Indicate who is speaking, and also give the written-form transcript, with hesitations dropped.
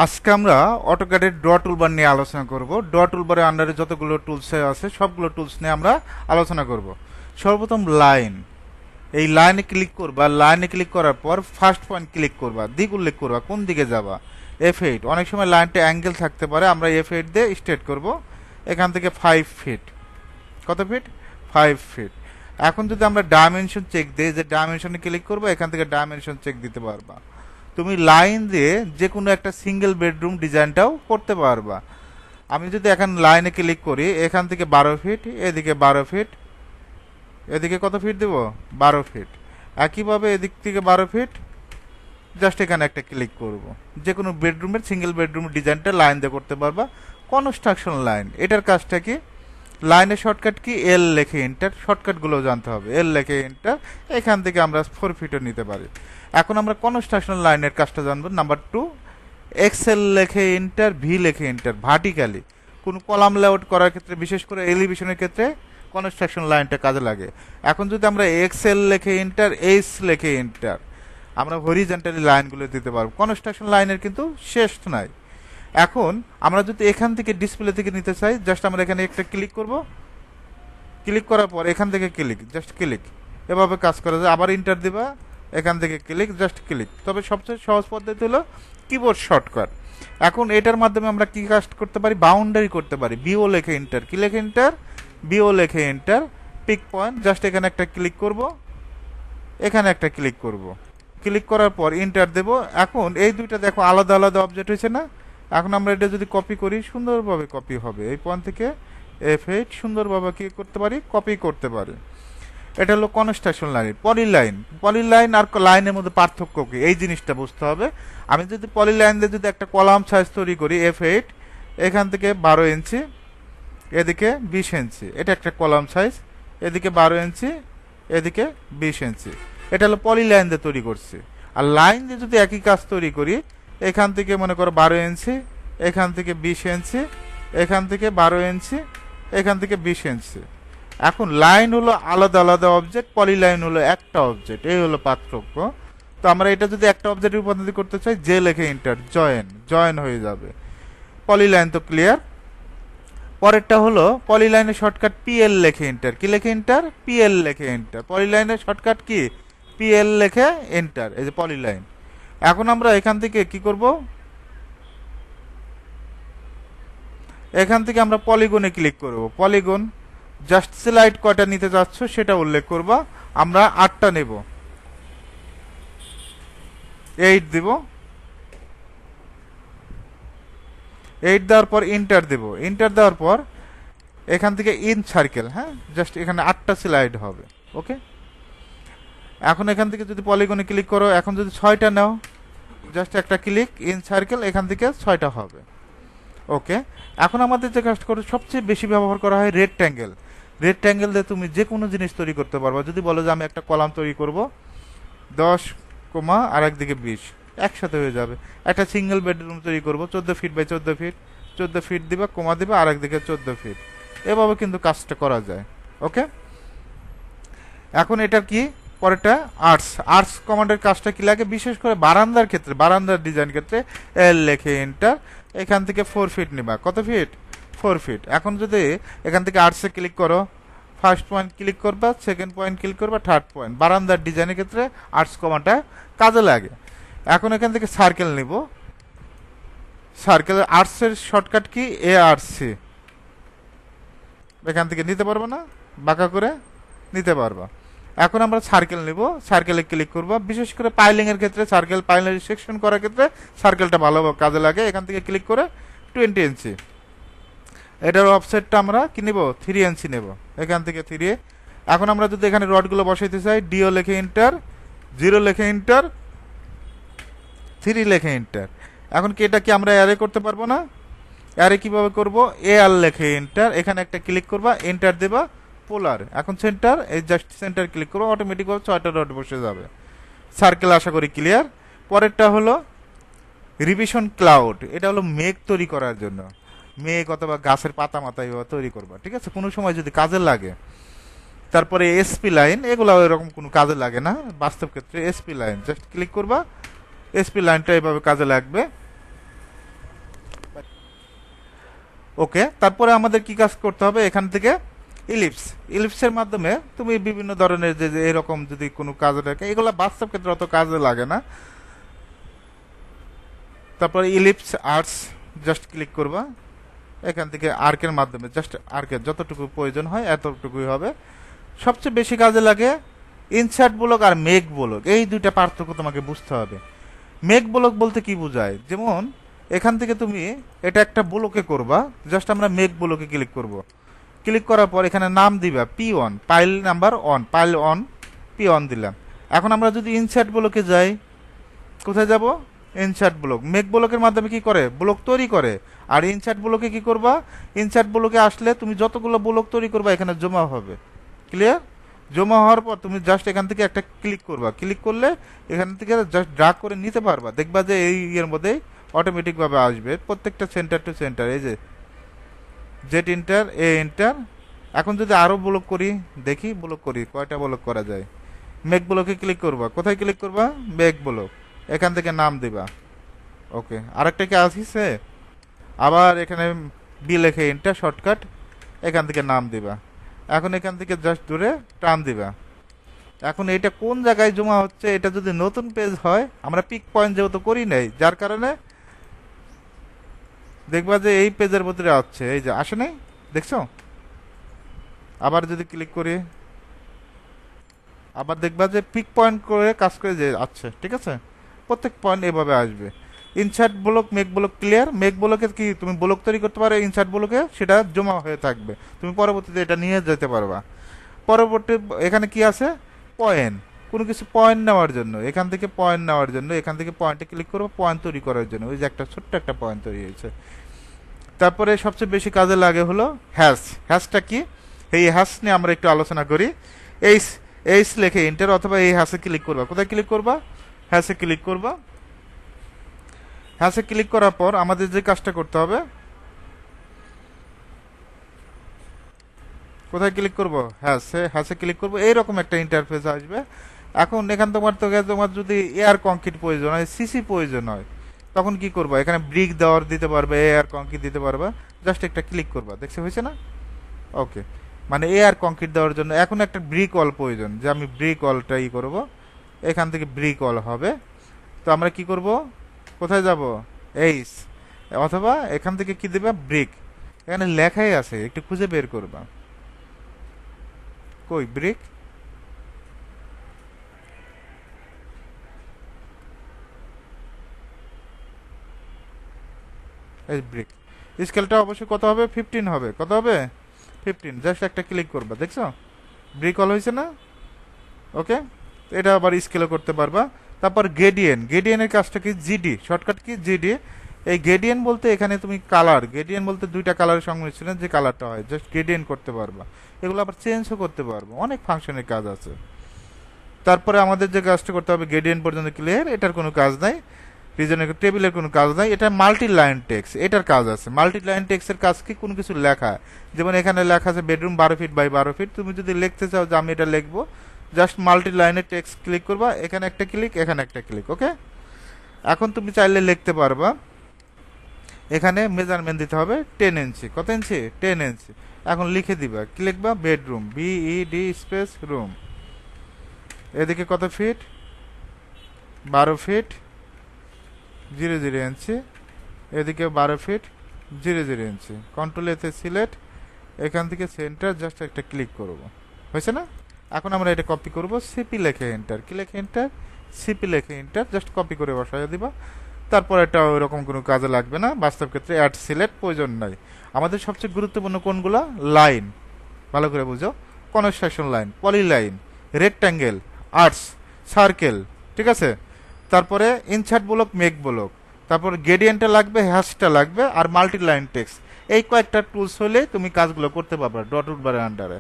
Speaker 1: আজকে আমরা অটোক্যাডের draw toolbar নিয়ে আলোচনা করব। ড্র টুলবারের আন্ডারে যতগুলো টুলস আছে সবগুলো টুলস নিয়ে আমরা আলোচনা করব। সর্বপ্রথম লাইন, এই লাইনে ক্লিক করবা। লাইনে ক্লিক করার পর ফার্স্ট পয়েন্ট ক্লিক করবা, দিক উল্লেখ করবা কোন দিকে যাবা। F8, অনেক সময় লাইনটা অ্যাঙ্গেল থাকতে পারে, আমরা F8 দিয়ে স্ট্রেট করব। এখান থেকে 5 ফিট, কত ফিট? 5 ফিট। এখন যদি আমরা ডাইমেনশন চেক দিই, যে ডাইমেনশনে ক্লিক করবো, এখান থেকে ডাইমেনশন চেক দিতে পারবা। তুমি লাইন দিয়ে যে কোনো একটা সিঙ্গেল বেডরুম ডিজাইনটাও করতে পারবা। আমি যদি এখন লাইনে ক্লিক করি, এখান থেকে 12 ফিট, এদিকে 12 ফিট, এদিকে কত ফিট দেব? 12 ফিট। একইভাবে এদিক থেকে 12 ফিট, জাস্ট এখানে একটা ক্লিক করব। যে কোনো বেডরুমের সিঙ্গেল বেডরুম ডিজাইনটা লাইন দিয়ে করতে পারবা। কনস্ট্রাকশন লাইন, এটার কাজটা কি? লাইনের শর্টকাট কি? এল লেখে এন্টার। শর্টকাটগুলো জানতে হবে। এল লেখে এন্টার, এখান থেকে আমরা 4 ফিটও নিতে পারি। এখন আমরা কনস্ট্রাকশন লাইনের কাজটা জানবো। নাম্বার 2, এক্সেল লেখে এন্টার, ভি লেখে এন্টার। ভার্টিক্যালি কোনো কলাম লেআউট করার ক্ষেত্রে, বিশেষ করে এলিভেশনের ক্ষেত্রে কনস্ট্রাকশন লাইনটা কাজে লাগে। এখন যদি আমরা এক্সেল লেখে এন্টার, এইচ লেখে এন্টার, আমরা হরিজন্টালি লাইনগুলো দিতে পারবো। কনস্ট্রাকশন লাইনের কিন্তু শেষ নাই। এখন আমরা যদি এখান থেকে ডিসপ্লে থেকে নিতে চাই, জাস্ট আমরা এখানে একটা ক্লিক করব। ক্লিক করার পর এখান থেকে ক্লিক, জাস্ট ক্লিক, এভাবে কাজ করা যায়। আবার ইন্টার দিবা, এখান থেকে ক্লিক, জাস্ট ক্লিক। তবে সবচেয়ে সহজ পদ্ধতি হলো কিবোর্ড শর্টকাট। এখন এটার মাধ্যমে আমরা কি কাজ করতে পারি? বাউন্ডারি করতে পারি। বিও লেখে এন্টার, কি লেখে এন্টার? বিও লেখে এন্টার। পিক পয়েন্ট, জাস্ট এখানে একটা ক্লিক করব, এখানে একটা ক্লিক করব। ক্লিক করার পর ইন্টার দেব। এখন এই দুইটা দেখো আলাদা আলাদা অবজেক্ট হয়েছে না? এখন আমরা এটা যদি কপি করি, সুন্দরভাবে কপি হবে। এই পয়েন্ট থেকে F8 সুন্দরভাবে কি করতে পারি? কপি করতে পারি। এটা হলো কনস্ট্রাকশন লাইন। পলিলাইন, পলিলাইন আর লাইনের মধ্যে পার্থক্য কি, এই জিনিসটা বুঝতে হবে। আমি যদি পলিলাইন দিয়ে যদি একটা কলাম সাইজ তৈরি করি, F8, এখান থেকে 12 ইঞ্চি, এদিকে 20 ইঞ্চি, এটা একটা কলাম সাইজ। এদিকে 12 ইঞ্চি, এদিকে 20 ইঞ্চি। এটা হলো পলিলাইন দিয়ে তৈরি করছি। আর লাইন দিয়ে যদি একই কাজ তৈরি করি, এখান থেকে মনে করো 12 ইঞ্চি, এখান থেকে 20 ইঞ্চি, এখান থেকে 12 ইঞ্চি, এখান থেকে 20 ইঞ্চি। এখন লাইন হলো আলাদা আলাদা অবজেক্ট, পলিলাইন হলো একটা অবজেক্ট। এই হলো পার্থক্য। তো আমরা এটা যদি একটা অবজেক্টে রূপান্তরিত করতে চাই, যে লেখে ইন্টার, জয়েন, জয়েন হয়ে যাবে। পলিলাইন তো ক্লিয়ার। পরেরটা হলো পলিলাইনের শর্টকাট পিএল লেখে এন্টার। কি লেখে এন্টার? পিএল লেখে এন্টার। পলিলাইনের shortcut key? পিএল লেখে এন্টার। এই যে পলিলাইন। এখন আমরা এখান থেকে কি করব? এখান থেকে আমরা পলিগনে ক্লিক করব। পলিগন, জাস্ট স্লাইড কয়টা নিতে যাচ্ছ সেটা উল্লেখ করবা। আমরা 8টা নেব। 8 দিব। 8 দেওয়ার পর ইন্টার দেব। ইন্টার দেওয়ার পর এখান থেকে ইন সার্কেল, হ্যাঁ, জাস্ট এখানে 8টা স্লাইড হবে। ওকে। এখন এখান থেকে যদি পলিগনে ক্লিক করো, এখন যদি 6টা নাও, জাস্ট একটা ক্লিক, ইন সার্কেল, এখান থেকে 6টা হবে। ওকে। এখন আমাদের যে কাজ করে সবচেয়ে বেশি ব্যবহার করা হয় রেক্ট্যাঙ্গেল। রেক্ট্যাঙ্গেল দিয়ে তুমি যে কোনো জিনিস তৈরি করতে পারবা। যদি বলো যে আমি একটা কলাম তৈরি করব, 10, আর একদিকে 20, একসাথে হয়ে যাবে। একটা সিঙ্গেল বেডরুম তৈরি করব, 14 ফিট বাই 14 ফিট, 14 ফিট দিবা, কমা দিবা, আর একদিকে 14 ফিট। এভাবে কিন্তু কাজটা করা যায়। ওকে। এখন এটা কি? পরেরটা আর্টস। আর্টস কমান্ডের কাজটা কি লাগে? বিশেষ করে বারান্দার ক্ষেত্রে, বারান্দার ডিজাইন ক্ষেত্রে এল লেখে এন্টার। এখান থেকে 4 ফিট নিবা। কত ফিট? 4 ফিট। এখন যদি এখান থেকে আর্টসে ক্লিক করো, ফার্স্ট পয়েন্ট ক্লিক করবা, সেকেন্ড পয়েন্ট ক্লিক করবা, থার্ড পয়েন্ট। বারান্দার ডিজাইনের ক্ষেত্রে আর্টস কমান্ডটা কাজে লাগে। এখন এখান থেকে সার্কেল নিব। সার্কেল, আর্টসের শর্টকাট কি? ARC। এখান থেকে নিতে পারবো না? বাঁকা করে নিতে পারবা। এখন আমরা সার্কেল নিব। সার্কেলে ক্লিক করব। বিশেষ করে পাইলিং এর ক্ষেত্রে, সার্কেল পাইলিং সেকশন করার ক্ষেত্রে সার্কেলটা ভালো কাজে লাগে। এখান থেকে ক্লিক করে 20 ইঞ্চি। এটার অফসেটটা আমরা কি নিব? 3 ইঞ্চি নেব। এখান থেকে 3। এখন আমরা যদি এখানে রডগুলো বসাইতে চাই, ডিও লেখে এন্টার, 0 লেখে এন্টার, 3 লেখে এন্টার। এখন কি এটা কি আমরা অ্যারে করতে পারবো না? অ্যারে কিভাবে করব? AR লেখে এন্টার। এখানে একটা ক্লিক করবা, এন্টার দেবা, পোলার। এখন সেন্টার, এই জাস্ট সেন্টার ক্লিক করবো, অটোমেটিকভাবে 6টা রড বসে যাবে। সার্কেল আশা করি ক্লিয়ার। পরেরটা হলো রিভিশন ক্লাউড। এটা হলো মেঘ তৈরি করার জন্য। মেঘ অথবা গাছের পাতা মাথা এভাবে তৈরি করবা, ঠিক আছে, কোনো সময় যদি কাজে লাগে। তারপরে SP লাইন, এগুলো এরকম কোনো কাজে লাগে না বাস্তব ক্ষেত্রে। SP লাইন জাস্ট ক্লিক করবা, SP লাইনটা এভাবে কাজে লাগবে। ওকে, তারপরে আমাদের কি কাজ করতে হবে, এখান থেকে ইলিপস, ইলিপসের মাধ্যমে তুমি বিভিন্ন ধরনের যে এরকম যদি কোনো কাজে থাকে, এগুলো বাস্তব ক্ষেত্রে অত কাজে লাগে না। তারপরে ইলিপস আর্টস জাস্ট ক্লিক করবা, এখান থেকে আর্কের মাধ্যমে জাস্ট আর্কের যতটুকু প্রয়োজন হয় এতটুকুই হবে। সবচেয়ে বেশি কাজে লাগে ইনসার্ট ব্লক আর মেক ব্লক, এই দুইটা পার্থক্য তোমাকে বুঝতে হবে। মেক ব্লক বলতে কি বোঝায়, যেমন এখান থেকে তুমি এটা একটা ব্লকে করবা, জাস্ট আমরা মেক ব্লকে ক্লিক করব। ক্লিক করার পর এখানে নাম দিবা P1, pile number one, pile on P1 দিলাম। এখন আমরা যদি ইনসার্ট ব্লকে যাই, কোথায় যাব, ইনসার্ট ব্লক, মেক ব্লকের মাধ্যমে কি করে, ব্লক তৈরি করে। আর ইনসার্ট ব্লকে কি করবা, ইনসার্ট ব্লকে আসলে তুমি যতগুলো ব্লক তৈরি করবা এখানে জমা হবে। ক্লিয়ার? জমা হওয়ার পর তুমি জাস্ট এখান থেকে একটা ক্লিক করবা, ক্লিক করলে এখান থেকে জাস্ট ড্রাগ করে নিতে পারবা, দেখবা যে এই এর মধ্যে অটোমেটিক ভাবে আসবে প্রত্যেকটা সেন্টার টু সেন্টার। এই যে জেট এন্টার, এ এন্টার। এখন যদি আরো ব্লক করি, দেখি ব্লক করি কয়টা ব্লক করা যায়। মেক ব্লকে ক্লিক করবা, কোথায় ক্লিক করবা, মেক ব্লক, এখান থেকে নাম দিবা। ওকে, আরেকটা কি আসিছে, আবার এখানে বি লেখে এন্টার, শর্টকাট, এখান থেকে নাম দিবা। এখন এখান থেকে জাস্ট দূরে টান দিবা। এখন এটা কোন জায়গায় জমা হচ্ছে, এটা যদি নতুন পেজ হয়, আমরা পিক পয়েন্ট যেহেতু করি নাই, যার কারণে দেখবা যে এই পেজের ভিতরে আসছে, এই যে আসে নাই, দেখছো। আবার যদি ক্লিক করি, আবার দেখবা যে পিক পয়েন্ট করে কাজ করে যে আছে, ঠিক আছে। প্রত্যেক পয়েন্ট এভাবে আসবে। Insert block, make block clear. Make ব্লকে কি তুমি ব্লক তৈরি করতে পারো, ইনসার্ট ব্লকে সেটা জমা হয়ে থাকবে, তুমি পরবর্তীতে এটা নিয়ে যেতে পারবা। পরবর্তী এখানে কি আছে, পয়েন্ট, কোনো কিছু পয়েন্ট নেওয়ার জন্য, এখান থেকে পয়েন্ট নেওয়ার জন্য এখান থেকে পয়েন্টে ক্লিক করবো, পয়েন্ট তৈরি করার জন্য। ওই যে একটা ছোট্ট একটা পয়েন্ট তৈরি হয়েছে। তারপরে সবচেয়ে বেশি কাজে লাগে হলো হ্যাশ। হ্যাশটা কি, এই হ্যাশ নিয়ে আমরা একটু আলোচনা করি। এইচ, এইচ লেখে এন্টার, অথবা এই হ্যাশে ক্লিক করবা। কোথায় ক্লিক করবা, হ্যাশে ক্লিক করবা। হ্যাশে ক্লিক করার পর আমাদের যে কাজটা করতে হবে, কোথায় ক্লিক করব, হ্যাশে, হ্যাশে ক্লিক করব। এইরকম একটা ইন্টারফেস আসবে। এখন এখান তোমার যদি এয়ার কংক্রিট প্রয়োজন হয়, সিসি প্রয়োজন হয়, তখন কি করবা, এখানে ব্রিক দেওয়ার দিতে পারবে, এয়ার কংক্রিট দিতে পারবা। জাস্ট একটা ক্লিক করবা, দেখছে হয়েছে না। ওকে, মানে এয়ার কংক্রিট দেওয়ার জন্য এখন একটা ব্রিক ওয়াল প্রয়োজন, যে আমি ব্রিক ওয়ালটা ই করবো, এখান থেকে ব্রিক ওয়াল হবে। তো আমরা কি করব, কোথায় যাব, এইস, অথবা এখান থেকে কি দিবা, ব্রিক। এখানে লেখাই আছে, একটু খুঁজে বের করবা, কই ব্রিক, এই ব্রিক। স্কেলটা অবশ্যই কত হবে, 15 হবে। কত হবে, 15। জাস্ট একটা ক্লিক করবা, দেখছো ব্রিক অল হয়েছে না। ওকে, এটা আবার স্কেলও করতে পারবা। তারপর গেডিয়েন, গেডিয়েনের কাজটা কি, জিডি, শর্টকাট কি, জিডি। এই গেডিয়েন বলতে এখানে তুমি কালার, গেডিয়েন বলতে দুইটা কালারের সংমিশ্রণ, যে কালারটা হয় জাস্ট গেডিয়েন করতে পারবা। এগুলো আবার চেঞ্জও করতে পারবো, অনেক ফাংশনের কাজ আছে। তারপরে আমাদের যে কাজটা করতে হবে, গেডিয়েন পর্যন্ত ক্লিয়ার, এটার কোনো কাজ নাই। রিজনের টেবিলের কোনো কাজ নাই। এটা মাল্টি লাইন টেক্সট, এটার কাজ আছে। মাল্টি লাইন টেক্সটের কাজ কি, কোনো কিছু লেখা, যেমন এখানে লেখা আছে বেডরুম 12 ফিট বাই 12 ফিট। তুমি যদি লিখতে চাও যে আমি এটা লিখবো, জাস্ট মাল্টি লাইনের টেক্সট ক্লিক করবা, এখানে একটা ক্লিক, এখানে একটা ক্লিক। ওকে, এখন তুমি চাইলে লিখতে পারবা। এখানে মেজারমেন্ট দিতে হবে 10 ইঞ্চি। কত ইঞ্চি, 10 ইঞ্চি। এখন লিখে দিবা, কি লিখবা, বেডরুম, BED স্পেস রুম। এদিকে কত ফিট, 12 ফিট 00 ইঞ্চি। এদিকে 12 ফিট 00 ইঞ্চি। কন্ট্রোল এতে সিলেক্ট, এখান থেকে সেন্টার, জাস্ট একটা ক্লিক করব, হয়েছে না। এখন আমরা এটা কপি করব, সিপি লেখে এন্টার, কি লেখে এন্টার, সিপি লেখে এন্টার, জাস্ট কপি করে বসাই দিবা। তারপর এটা ওইরকম কোনো কাজে লাগবে না, বাস্তব ক্ষেত্রে অ্যাড সিলেক্ট প্রয়োজন নাই। আমাদের সবচেয়ে গুরুত্বপূর্ণ কোনগুলো, লাইন, ভালো করে বুঝো, কনস্ট্রাকশন লাইন, পলি লাইন, রেক্ট্যাঙ্গেল, আর্টস, সার্কেল, ঠিক আছে। তারপরে ইনসার্ট ব্লক, মেক ব্লক, তারপর গ্রেডিয়েন্টটা লাগবে, হ্যাশটা লাগবে, আর মাল্টি লাইন টেক্সট। এই কয়েকটা টুলস হলে তুমি কাজগুলো করতে পারবে ডট টুলবারের আন্ডারে।